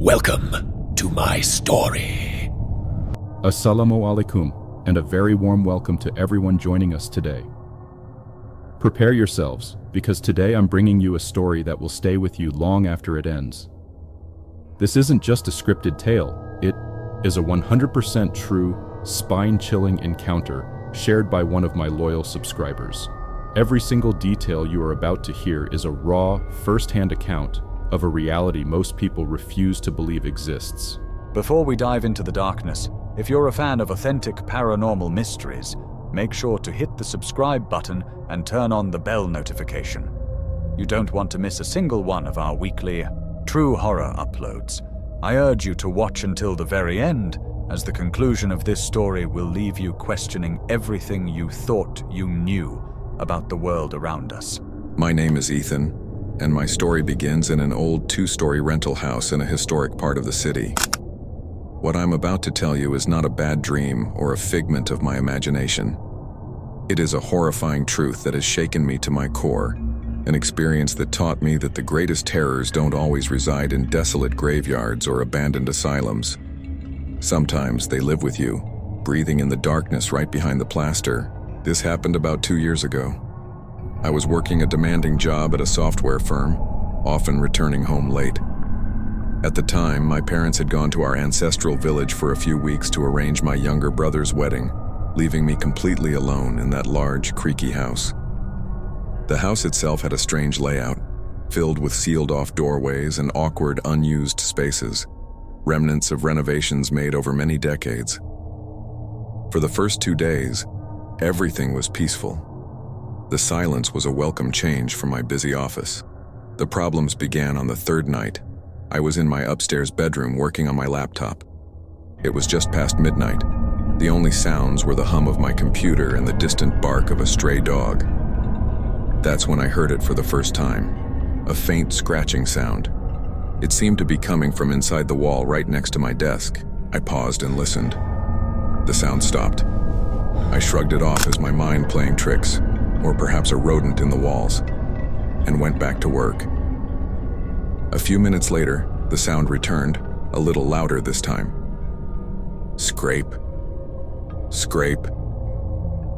Welcome to my story. Assalamu alaikum, and a very warm welcome to everyone joining us today. Prepare yourselves, because today I'm bringing you a story that will stay with you long after it ends. This isn't just a scripted tale, it is a 100% true, spine-chilling encounter shared by one of my loyal subscribers. Every single detail you are about to hear is a raw, first-hand account of a reality most people refuse to believe exists. Before we dive into the darkness, if you're a fan of authentic paranormal mysteries, make sure to hit the subscribe button and turn on the bell notification. You don't want to miss a single one of our weekly true horror uploads. I urge you to watch until the very end, as the conclusion of this story will leave you questioning everything you thought you knew about the world around us. My name is Ethan, and my story begins in an old two-story rental house in a historic part of the city. What I'm about to tell you is not a bad dream or a figment of my imagination. It is a horrifying truth that has shaken me to my core, an experience that taught me that the greatest terrors don't always reside in desolate graveyards or abandoned asylums. Sometimes they live with you, breathing in the darkness right behind the plaster. This happened about 2 years ago. I was working a demanding job at a software firm, often returning home late. At the time, my parents had gone to our ancestral village for a few weeks to arrange my younger brother's wedding, leaving me completely alone in that large, creaky house. The house itself had a strange layout, filled with sealed-off doorways and awkward, unused spaces, remnants of renovations made over many decades. For the first 2 days, everything was peaceful. The silence was a welcome change from my busy office. The problems began on the third night. I was in my upstairs bedroom working on my laptop. It was just past midnight. The only sounds were the hum of my computer and the distant bark of a stray dog. That's when I heard it for the first time, a faint scratching sound. It seemed to be coming from inside the wall right next to my desk. I paused and listened. The sound stopped. I shrugged it off as my mind playing tricks, or perhaps a rodent in the walls, and went back to work. A few minutes later, the sound returned, a little louder this time. Scrape. Scrape.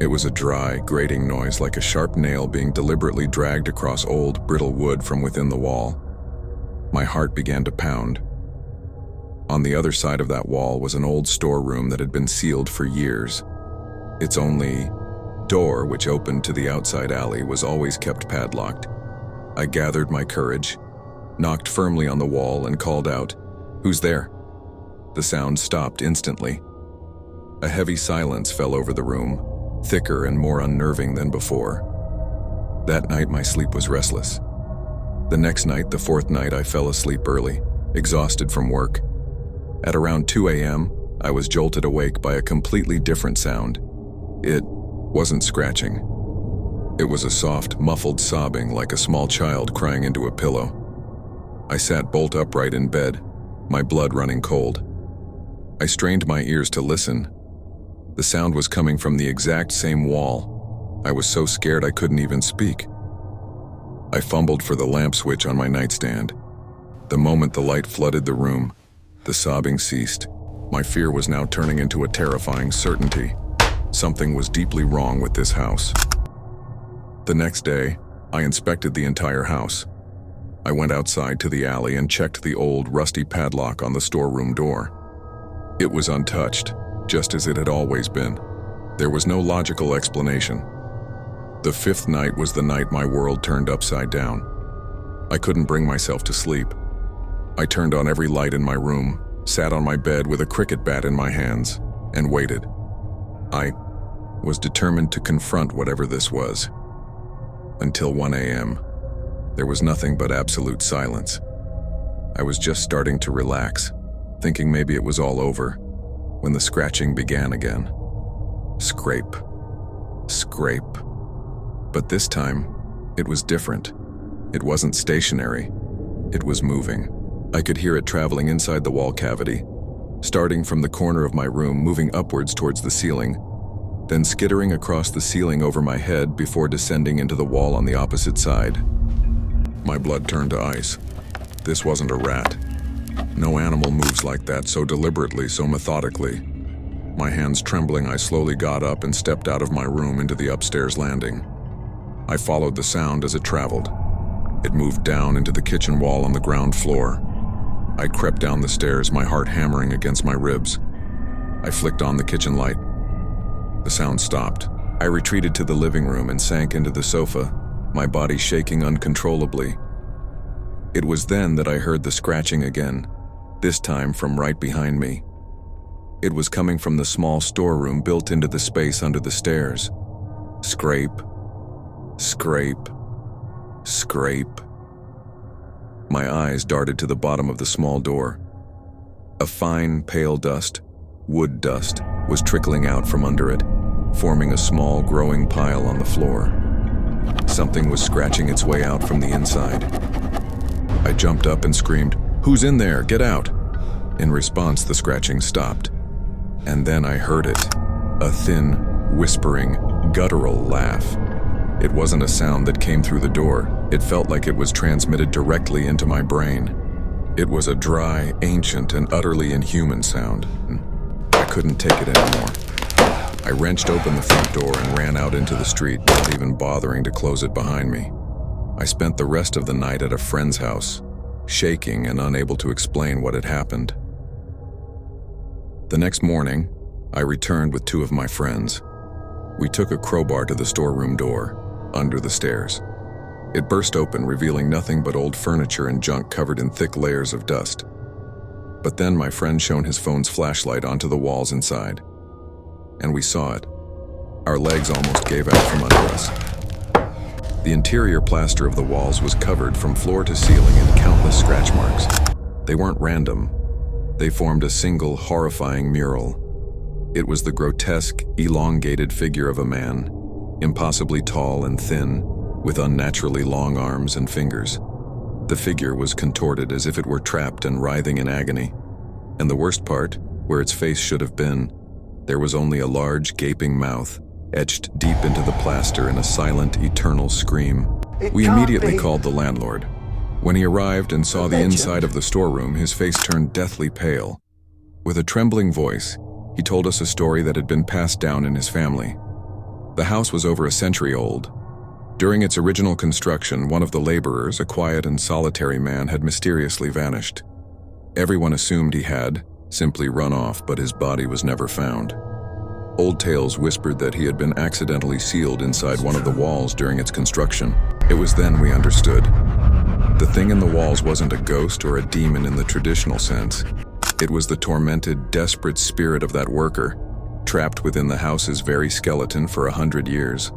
It was a dry, grating noise like a sharp nail being deliberately dragged across old, brittle wood from within the wall. My heart began to pound. On the other side of that wall was an old storeroom that had been sealed for years. Its only door, which opened to the outside alley, was always kept padlocked. I gathered my courage, knocked firmly on the wall, and called out, "Who's there?" The sound stopped instantly. A heavy silence fell over the room, thicker and more unnerving than before. That night my sleep was restless. The next night, the fourth night, I fell asleep early, exhausted from work. At around 2 a.m., I was jolted awake by a completely different sound. It wasn't scratching. It was a soft, muffled sobbing like a small child crying into a pillow. I sat bolt upright in bed, my blood running cold. I strained my ears to listen. The sound was coming from the exact same wall. I was so scared I couldn't even speak. I fumbled for the lamp switch on my nightstand. The moment the light flooded the room, the sobbing ceased. My fear was now turning into a terrifying certainty. Something was deeply wrong with this house. The next day, I inspected the entire house. I went outside to the alley and checked the old, rusty padlock on the storeroom door. It was untouched, just as it had always been. There was no logical explanation. The fifth night was the night my world turned upside down. I couldn't bring myself to sleep. I turned on every light in my room, sat on my bed with a cricket bat in my hands, and waited. I was determined to confront whatever this was. Until 1 a.m., there was nothing but absolute silence. I was just starting to relax, thinking maybe it was all over, when the scratching began again. Scrape. Scrape. But this time, it was different. It wasn't stationary. It was moving. I could hear it traveling inside the wall cavity, starting from the corner of my room, moving upwards towards the ceiling, then skittering across the ceiling over my head before descending into the wall on the opposite side. My blood turned to ice. This wasn't a rat. No animal moves like that, so deliberately, so methodically. My hands trembling, I slowly got up and stepped out of my room into the upstairs landing. I followed the sound as it traveled. It moved down into the kitchen wall on the ground floor. I crept down the stairs, my heart hammering against my ribs. I flicked on the kitchen light. The sound stopped. I retreated to the living room and sank into the sofa, my body shaking uncontrollably. It was then that I heard the scratching again, this time from right behind me. It was coming from the small storeroom built into the space under the stairs. Scrape, scrape, scrape. My eyes darted to the bottom of the small door. A fine, pale dust, wood dust, was trickling out from under it, forming a small, growing pile on the floor. Something was scratching its way out from the inside. I jumped up and screamed, "Who's in there? Get out!" In response, the scratching stopped. And then I heard it. A thin, whispering, guttural laugh. It wasn't a sound that came through the door. It felt like it was transmitted directly into my brain. It was a dry, ancient, and utterly inhuman sound. I couldn't take it anymore. I wrenched open the front door and ran out into the street, not even bothering to close it behind me. I spent the rest of the night at a friend's house, shaking and unable to explain what had happened. The next morning, I returned with two of my friends. We took a crowbar to the storeroom door, under the stairs. It burst open, revealing nothing but old furniture and junk covered in thick layers of dust. But then my friend shone his phone's flashlight onto the walls inside. And we saw it. Our legs almost gave out from under us. The interior plaster of the walls was covered from floor to ceiling in countless scratch marks. They weren't random. They formed a single, horrifying mural. It was the grotesque, elongated figure of a man, impossibly tall and thin, with unnaturally long arms and fingers. The figure was contorted as if it were trapped and writhing in agony. And the worst part, where its face should have been, there was only a large, gaping mouth, etched deep into the plaster in a silent, eternal scream. We immediately called the landlord. When he arrived and saw the inside of the storeroom, his face turned deathly pale. With a trembling voice, he told us a story that had been passed down in his family. The house was over a century old. During its original construction, one of the laborers, a quiet and solitary man, had mysteriously vanished. Everyone assumed he had simply run off, but his body was never found. Old tales whispered that he had been accidentally sealed inside one of the walls during its construction. It was then we understood. The thing in the walls wasn't a ghost or a demon in the traditional sense. It was the tormented, desperate spirit of that worker, trapped within the house's very skeleton for 100 years.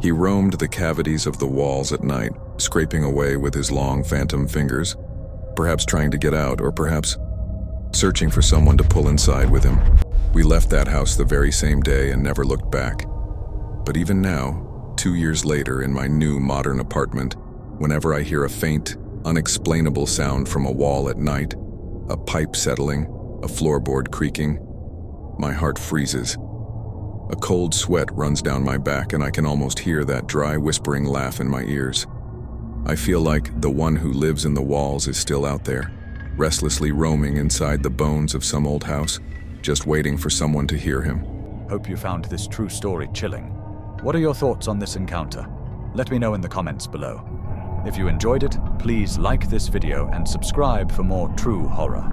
He roamed the cavities of the walls at night, scraping away with his long phantom fingers, perhaps trying to get out, or perhaps searching for someone to pull inside with him. We left that house the very same day and never looked back. But even now, 2 years later in my new modern apartment, whenever I hear a faint, unexplainable sound from a wall at night, a pipe settling, a floorboard creaking, my heart freezes. A cold sweat runs down my back and I can almost hear that dry, whispering laugh in my ears. I feel like the one who lives in the walls is still out there, restlessly roaming inside the bones of some old house, just waiting for someone to hear him. Hope you found this true story chilling. What are your thoughts on this encounter? Let me know in the comments below. If you enjoyed it, please like this video and subscribe for more true horror.